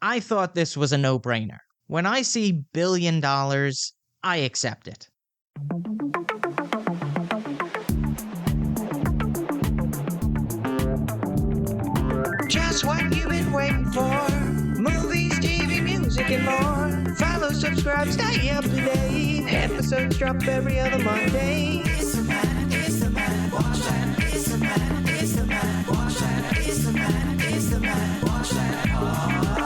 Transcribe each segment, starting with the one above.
I thought this was a no-brainer. When I see $1 billion, I accept it. Just what you've been waiting for. Movies, TV, music, and more. Follow, subscribe, stay up to date. Episodes drop every other Monday. It's the man, watch that. It's the man, watch that. It's the man, watch that podcast.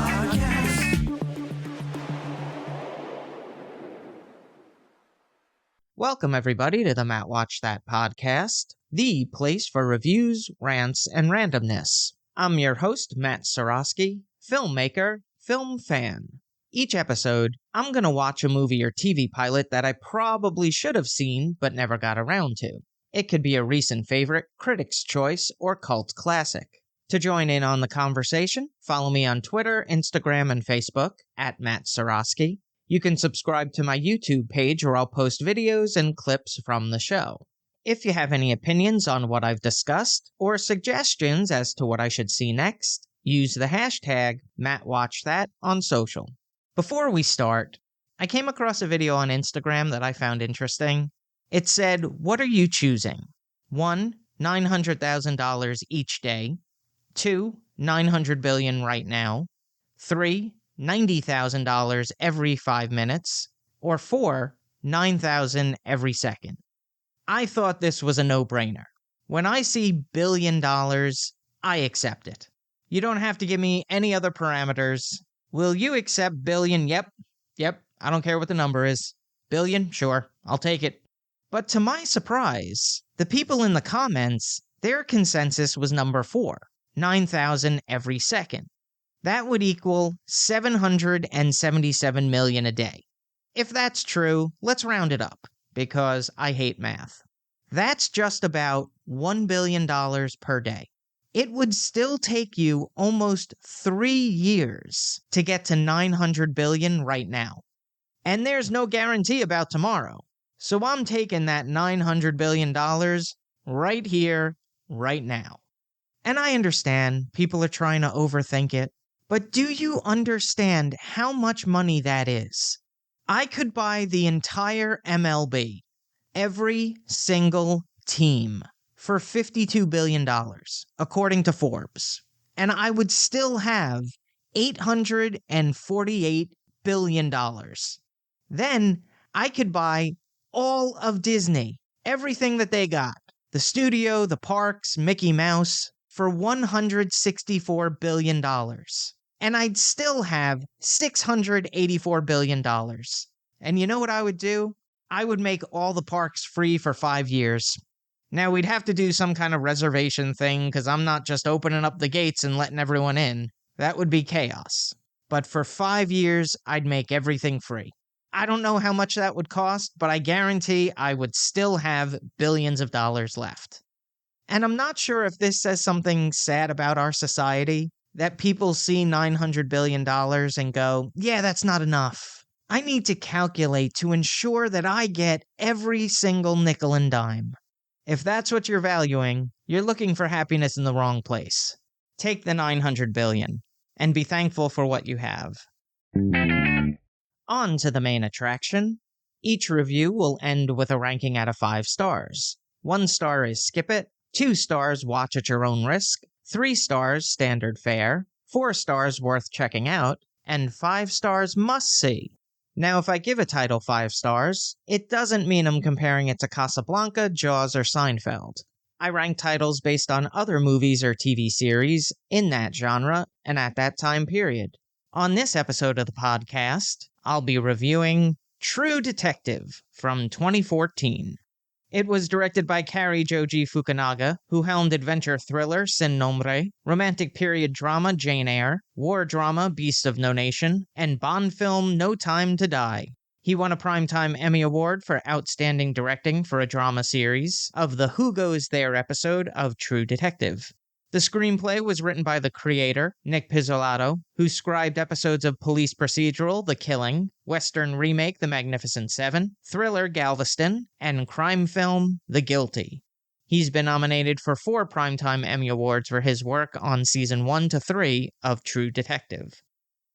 Welcome, everybody, to the Matt Watch That podcast, the place for reviews, rants, and randomness. I'm your host, Matt Seroski, filmmaker, film fan. Each episode, I'm going to watch a movie or TV pilot that I probably should have seen but never got around to. It could be a recent favorite, critic's choice, or cult classic. To join in on the conversation, follow me on Twitter, Instagram, and Facebook at Matt Seroski. You can subscribe to my YouTube page where I'll post videos and clips from the show. If you have any opinions on what I've discussed, or suggestions as to what I should see next, use the hashtag MattWatchThat on social. Before we start, I came across a video on Instagram that I found interesting. It said, what are you choosing? 1. $900,000 each day. 2. $900 billion right now. 3. $90,000 every 5 minutes. Or 4. $9,000 every second. I thought this was a no-brainer. When I see $1 billion, I accept it. You don't have to give me any other parameters. Will you accept billion? Yep. I don't care what the number is. Billion? Sure. I'll take it. But to my surprise, the people in the comments, their consensus was number 4. 9,000 every second. That would equal 777 million a day. If that's true, let's round it up, because I hate math. That's just about $1 billion per day. It would still take you almost 3 years to get to 900 billion right now. And there's no guarantee about tomorrow. So I'm taking that $900 billion right here, right now. And I understand people are trying to overthink it, but do you understand how much money that is? I could buy the entire MLB, every single team, for $52 billion, according to Forbes. And I would still have $848 billion. Then I could buy all of Disney, everything that they got, the studio, the parks, Mickey Mouse, for $164 billion. And I'd still have $684 billion. And you know what I would do? I would make all the parks free for 5 years. Now, we'd have to do some kind of reservation thing, because I'm not just opening up the gates and letting everyone in. That would be chaos. But for 5 years, I'd make everything free. I don't know how much that would cost, but I guarantee I would still have billions of dollars left. And I'm not sure if this says something sad about our society, that people see $900 billion and go, yeah, that's not enough. I need to calculate to ensure that I get every single nickel and dime. If that's what you're valuing, you're looking for happiness in the wrong place. Take the $900 billion and be thankful for what you have. On to the main attraction. Each review will end with a ranking out of 5 stars. 1 star is skip it, 2 stars watch at your own risk, 3 stars standard fare, 4 stars worth checking out, and 5 stars must see. Now, if I give a title 5 stars, it doesn't mean I'm comparing it to Casablanca, Jaws, or Seinfeld. I rank titles based on other movies or TV series in that genre and at that time period. On this episode of the podcast, I'll be reviewing True Detective from 2014. It was directed by Kari Joji Fukunaga, who helmed adventure thriller Sin Nombre, romantic period drama Jane Eyre, war drama Beast of No Nation, and Bond film No Time to Die. He won a Primetime Emmy Award for Outstanding Directing for a Drama Series of the Who Goes There episode of True Detective. The screenplay was written by the creator, Nick Pizzolatto, who scribed episodes of police procedural The Killing, Western remake The Magnificent Seven, thriller Galveston, and crime film The Guilty. He's been nominated for 4 Primetime Emmy Awards for his work on Season 1 to 3 of True Detective.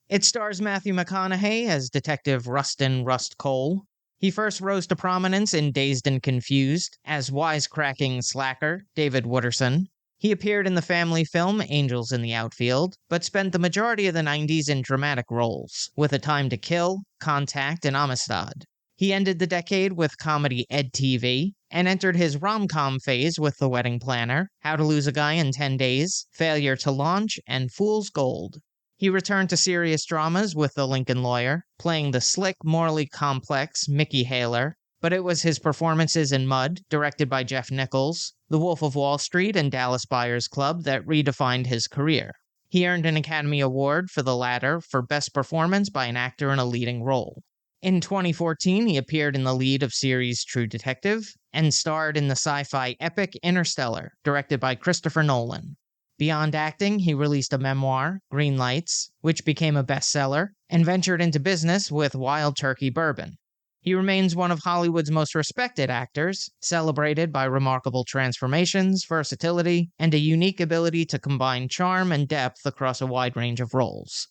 It stars Matthew McConaughey as Detective Rustin Rust Cole. He first rose to prominence in Dazed and Confused as wisecracking slacker David Wooderson. He appeared in the family film Angels in the Outfield, but spent the majority of the 90s in dramatic roles, with A Time to Kill, Contact, and Amistad. He ended the decade with comedy Ed TV, and entered his rom-com phase with The Wedding Planner, How to Lose a Guy in 10 Days, Failure to Launch, and Fool's Gold. He returned to serious dramas with The Lincoln Lawyer, playing the slick, morally complex Mickey Haler, but it was his performances in Mud, directed by Jeff Nichols, The Wolf of Wall Street, and Dallas Buyers Club that redefined his career. He earned an Academy Award for the latter for Best Performance by an Actor in a Leading Role. In 2014, he appeared in the lead of series True Detective, and starred in the sci-fi epic Interstellar, directed by Christopher Nolan. Beyond acting, he released a memoir, Green Lights, which became a bestseller, and ventured into business with Wild Turkey Bourbon. He remains one of Hollywood's most respected actors, celebrated by remarkable transformations, versatility, and a unique ability to combine charm and depth across a wide range of roles.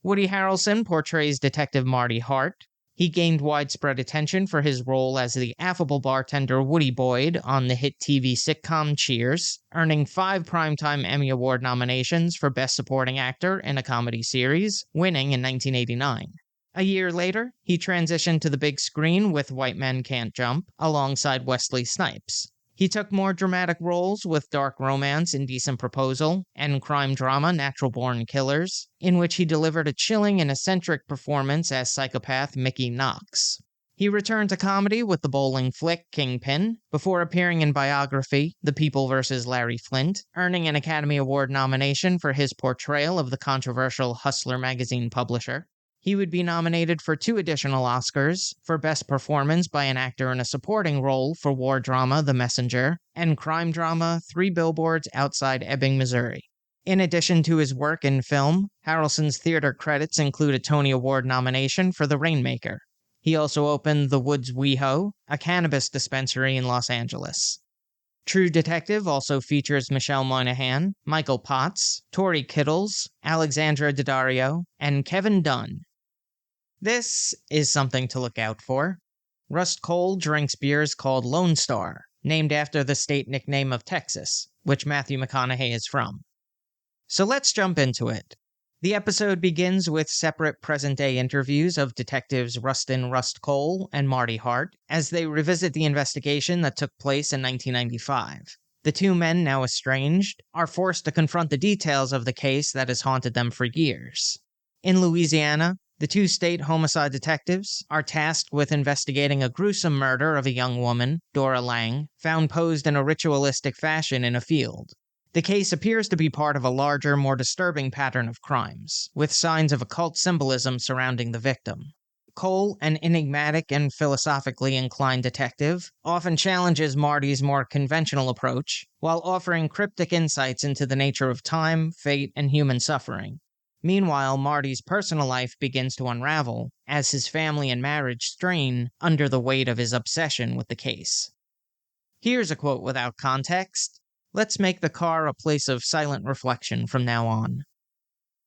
Woody Harrelson portrays Detective Marty Hart. He gained widespread attention for his role as the affable bartender Woody Boyd on the hit TV sitcom Cheers, earning 5 Primetime Emmy Award nominations for Best Supporting Actor in a Comedy Series, winning in 1989. A year later, he transitioned to the big screen with White Men Can't Jump, alongside Wesley Snipes. He took more dramatic roles with dark romance Indecent Proposal and crime drama Natural Born Killers, in which he delivered a chilling and eccentric performance as psychopath Mickey Knox. He returned to comedy with the bowling flick Kingpin, before appearing in Biography, The People vs. Larry Flint, earning an Academy Award nomination for his portrayal of the controversial Hustler magazine publisher. He would be nominated for 2 additional Oscars, for Best Performance by an Actor in a Supporting Role for war drama The Messenger, and crime drama 3 Billboards Outside Ebbing, Missouri. In addition to his work in film, Harrelson's theater credits include a Tony Award nomination for The Rainmaker. He also opened The Woods WeHo, a cannabis dispensary in Los Angeles. True Detective also features Michelle Monaghan, Michael Potts, Tori Kittles, Alexandra Daddario, and Kevin Dunn. This is something to look out for. Rust Cole drinks beers called Lone Star, named after the state nickname of Texas, which Matthew McConaughey is from. So let's jump into it. The episode begins with separate present-day interviews of detectives Rustin Rust Cole and Marty Hart as they revisit the investigation that took place in 1995. The 2 men, now estranged, are forced to confront the details of the case that has haunted them for years. In Louisiana, the 2 state homicide detectives are tasked with investigating a gruesome murder of a young woman, Dora Lang, found posed in a ritualistic fashion in a field. The case appears to be part of a larger, more disturbing pattern of crimes, with signs of occult symbolism surrounding the victim. Cole, an enigmatic and philosophically inclined detective, often challenges Marty's more conventional approach, while offering cryptic insights into the nature of time, fate, and human suffering. Meanwhile, Marty's personal life begins to unravel as his family and marriage strain under the weight of his obsession with the case. Here's a quote without context. Let's make the car a place of silent reflection from now on.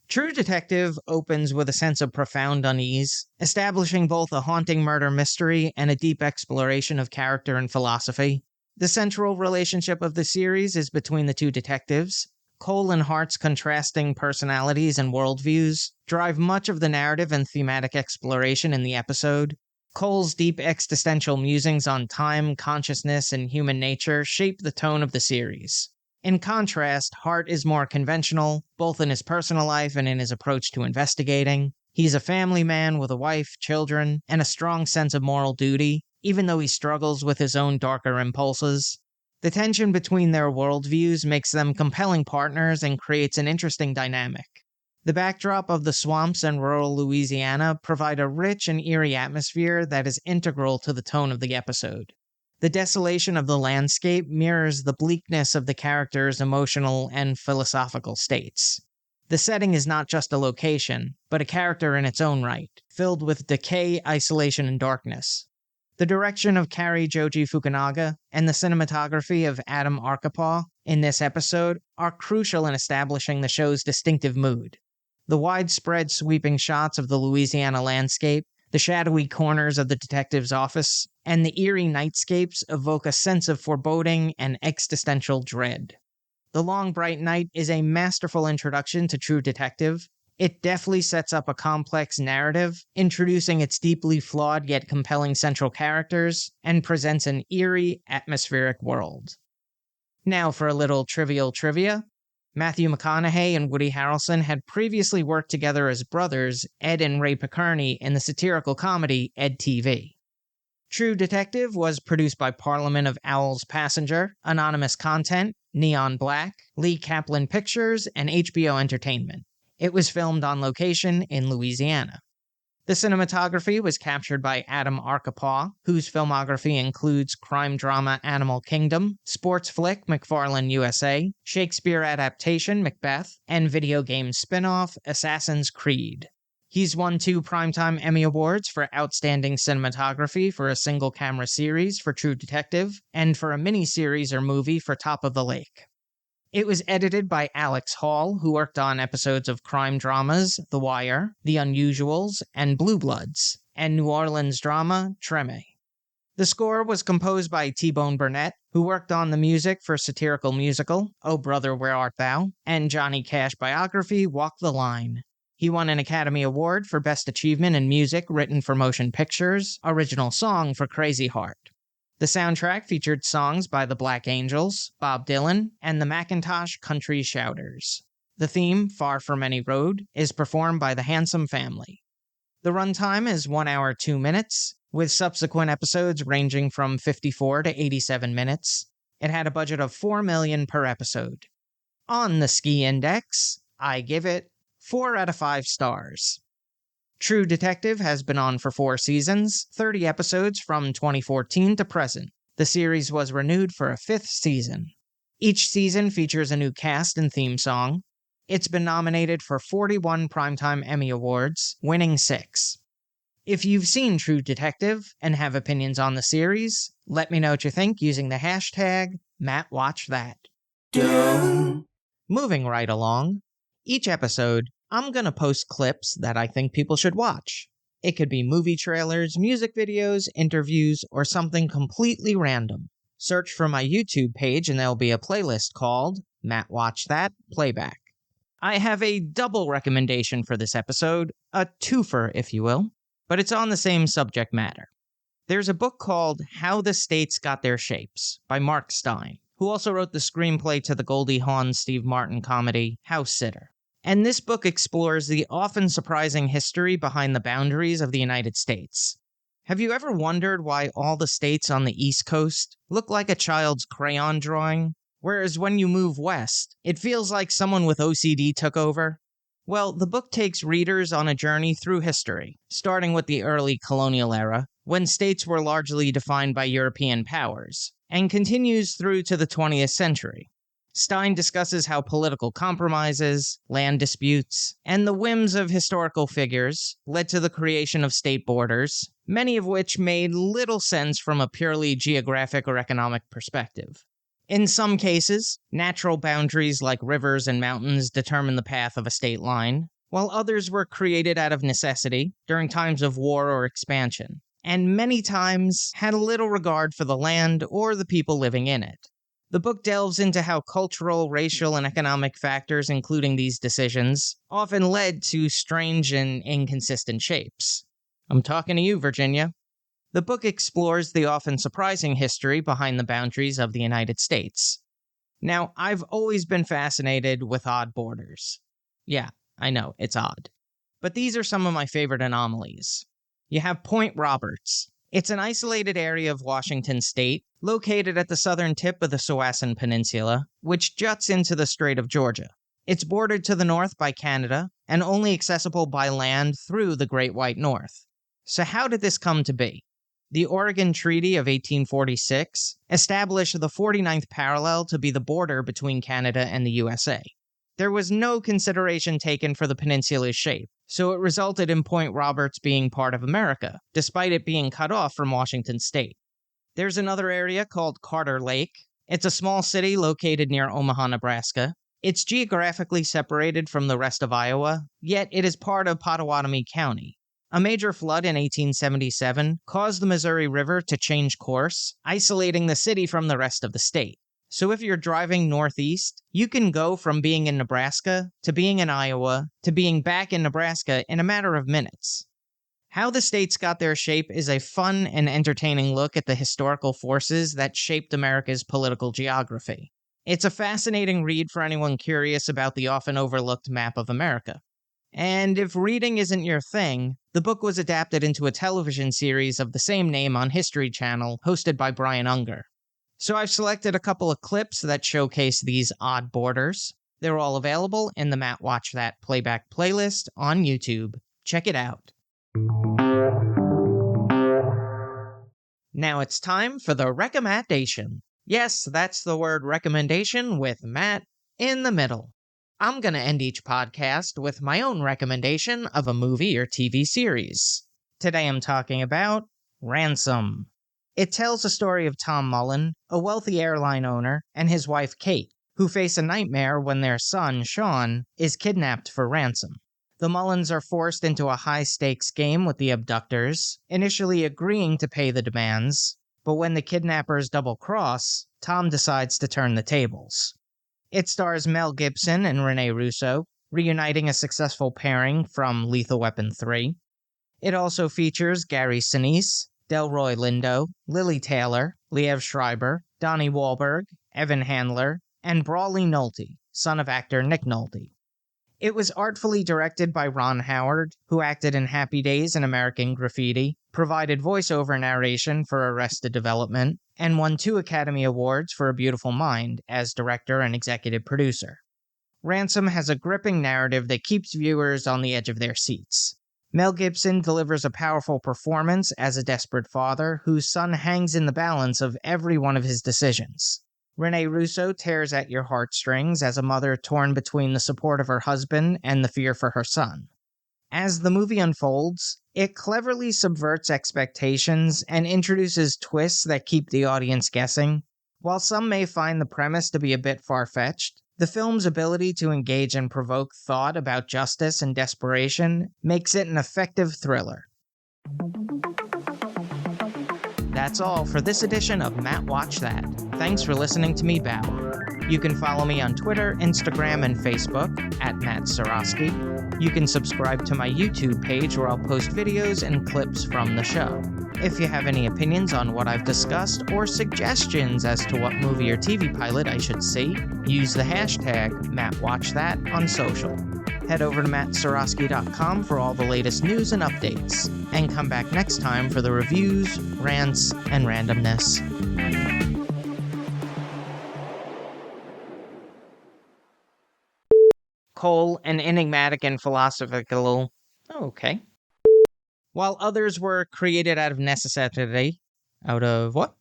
True Detective opens with a sense of profound unease, establishing both a haunting murder mystery and a deep exploration of character and philosophy. The central relationship of the series is between the 2 detectives. Cole and Hart's contrasting personalities and worldviews drive much of the narrative and thematic exploration in the episode. Cole's deep existential musings on time, consciousness, and human nature shape the tone of the series. In contrast, Hart is more conventional, both in his personal life and in his approach to investigating. He's a family man with a wife, children, and a strong sense of moral duty, even though he struggles with his own darker impulses. The tension between their worldviews makes them compelling partners and creates an interesting dynamic. The backdrop of the swamps and rural Louisiana provide a rich and eerie atmosphere that is integral to the tone of the episode. The desolation of the landscape mirrors the bleakness of the characters' emotional and philosophical states. The setting is not just a location, but a character in its own right, filled with decay, isolation, and darkness. The direction of Kari Joji Fukunaga and the cinematography of Adam Arkapaw in this episode are crucial in establishing the show's distinctive mood. The widespread sweeping shots of the Louisiana landscape, the shadowy corners of the detective's office, and the eerie nightscapes evoke a sense of foreboding and existential dread. The Long Bright Night is a masterful introduction to True Detective. It deftly sets up a complex narrative, introducing its deeply flawed yet compelling central characters, and presents an eerie, atmospheric world. Now for a little trivial trivia. Matthew McConaughey and Woody Harrelson had previously worked together as brothers Ed and Ray Picarni in the satirical comedy Ed TV. True Detective was produced by Parliament of Owl's Passenger, Anonymous Content, Neon Black, Lee Kaplan Pictures, and HBO Entertainment. It was filmed on location in Louisiana. The cinematography was captured by Adam Arkapaw, whose filmography includes crime drama Animal Kingdom, sports flick McFarlane USA, Shakespeare adaptation Macbeth, and video game spin-off Assassin's Creed. He's won 2 Primetime Emmy Awards for Outstanding Cinematography for a single-camera series for True Detective, and for a miniseries or movie for Top of the Lake. It was edited by Alex Hall, who worked on episodes of crime dramas The Wire, The Unusuals, and Blue Bloods, and New Orleans drama Treme. The score was composed by T-Bone Burnett, who worked on the music for satirical musical Oh Brother, Where Art Thou, and Johnny Cash biography Walk the Line. He won an Academy Award for Best Achievement in Music Written for Motion Pictures, Original Song for Crazy Heart. The soundtrack featured songs by the Black Angels, Bob Dylan, and the Macintosh Country Shouters. The theme, Far From Any Road, is performed by the Handsome Family. The runtime is 1 hour 2 minutes, with subsequent episodes ranging from 54 to 87 minutes. It had a budget of $4 million per episode. On the Ski Index, I give it 4 out of 5 stars. True Detective has been on for 4 seasons, 30 episodes from 2014 to present. The series was renewed for a 5th season. Each season features a new cast and theme song. It's been nominated for 41 Primetime Emmy Awards, winning 6. If you've seen True Detective and have opinions on the series, let me know what you think using the hashtag #MattWatchThat. Moving right along, each episode, I'm gonna post clips that I think people should watch. It could be movie trailers, music videos, interviews, or something completely random. Search for my YouTube page and there'll be a playlist called Matt Watch That Playback. I have a double recommendation for this episode, a twofer if you will, but it's on the same subject matter. There's a book called How the States Got Their Shapes by Mark Stein, who also wrote the screenplay to the Goldie Hawn-Steve Martin comedy House Sitter. And this book explores the often surprising history behind the boundaries of the United States. Have you ever wondered why all the states on the East Coast look like a child's crayon drawing, whereas when you move west, it feels like someone with OCD took over? Well, the book takes readers on a journey through history, starting with the early colonial era, when states were largely defined by European powers, and continues through to the 20th century. Stein discusses how political compromises, land disputes, and the whims of historical figures led to the creation of state borders, many of which made little sense from a purely geographic or economic perspective. In some cases, natural boundaries like rivers and mountains determined the path of a state line, while others were created out of necessity during times of war or expansion, and many times had little regard for the land or the people living in it. The book delves into how cultural, racial, and economic factors, including these decisions, often led to strange and inconsistent shapes. I'm talking to you, Virginia. The book explores the often surprising history behind the boundaries of the United States. Now, I've always been fascinated with odd borders. Yeah, I know, it's odd. But these are some of my favorite anomalies. You have Point Roberts. It's an isolated area of Washington state, located at the southern tip of the Soassen Peninsula, which juts into the Strait of Georgia. It's bordered to the north by Canada, and only accessible by land through the Great White North. So how did this come to be? The Oregon Treaty of 1846 established the 49th parallel to be the border between Canada and the USA. There was no consideration taken for the peninsula's shape, so it resulted in Point Roberts being part of America, despite it being cut off from Washington state. There's another area called Carter Lake. It's a small city located near Omaha, Nebraska. It's geographically separated from the rest of Iowa, yet it is part of Pottawatomie County. A major flood in 1877 caused the Missouri River to change course, isolating the city from the rest of the state. So if you're driving northeast, you can go from being in Nebraska to being in Iowa to being back in Nebraska in a matter of minutes. How the states got their shape is a fun and entertaining look at the historical forces that shaped America's political geography. It's a fascinating read for anyone curious about the often overlooked map of America. And if reading isn't your thing, the book was adapted into a television series of the same name on History Channel, hosted by Brian Unger. So I've selected a couple of clips that showcase these odd borders. They're all available in the Matt Watch That playback playlist on YouTube. Check it out. Now it's time for the recommendation. Yes, that's the word recommendation with Matt in the middle. I'm going to end each podcast with my own recommendation of a movie or TV series. Today I'm talking about Ransom. It tells the story of Tom Mullen, a wealthy airline owner, and his wife Kate, who face a nightmare when their son, Sean, is kidnapped for ransom. The Mullens are forced into a high-stakes game with the abductors, initially agreeing to pay the demands, but when the kidnappers double-cross, Tom decides to turn the tables. It stars Mel Gibson and Rene Russo, reuniting a successful pairing from Lethal Weapon 3. It also features Gary Sinise, Delroy Lindo, Lily Taylor, Liev Schreiber, Donnie Wahlberg, Evan Handler, and Brawley Nolte, son of actor Nick Nolte. It was artfully directed by Ron Howard, who acted in Happy Days and American Graffiti, provided voiceover narration for Arrested Development, and won 2 Academy Awards for A Beautiful Mind as director and executive producer. Ransom has a gripping narrative that keeps viewers on the edge of their seats. Mel Gibson delivers a powerful performance as a desperate father whose son hangs in the balance of every one of his decisions. Rene Russo tears at your heartstrings as a mother torn between the support of her husband and the fear for her son. As the movie unfolds, it cleverly subverts expectations and introduces twists that keep the audience guessing. While some may find the premise to be a bit far-fetched, the film's ability to engage and provoke thought about justice and desperation makes it an effective thriller. That's all for this edition of Matt Watch That. Thanks for listening to me babble. You can follow me on Twitter, Instagram, and Facebook at Matt Seroski. You can subscribe to my YouTube page where I'll post videos and clips from the show. If you have any opinions on what I've discussed or suggestions as to what movie or TV pilot I should see, use the hashtag MattWatchThat on social. Head over to mattseroski.com for all the latest news and updates, and come back next time for the reviews, rants, and randomness. And enigmatic and philosophical. Okay. While others were created out of necessity. Out of what?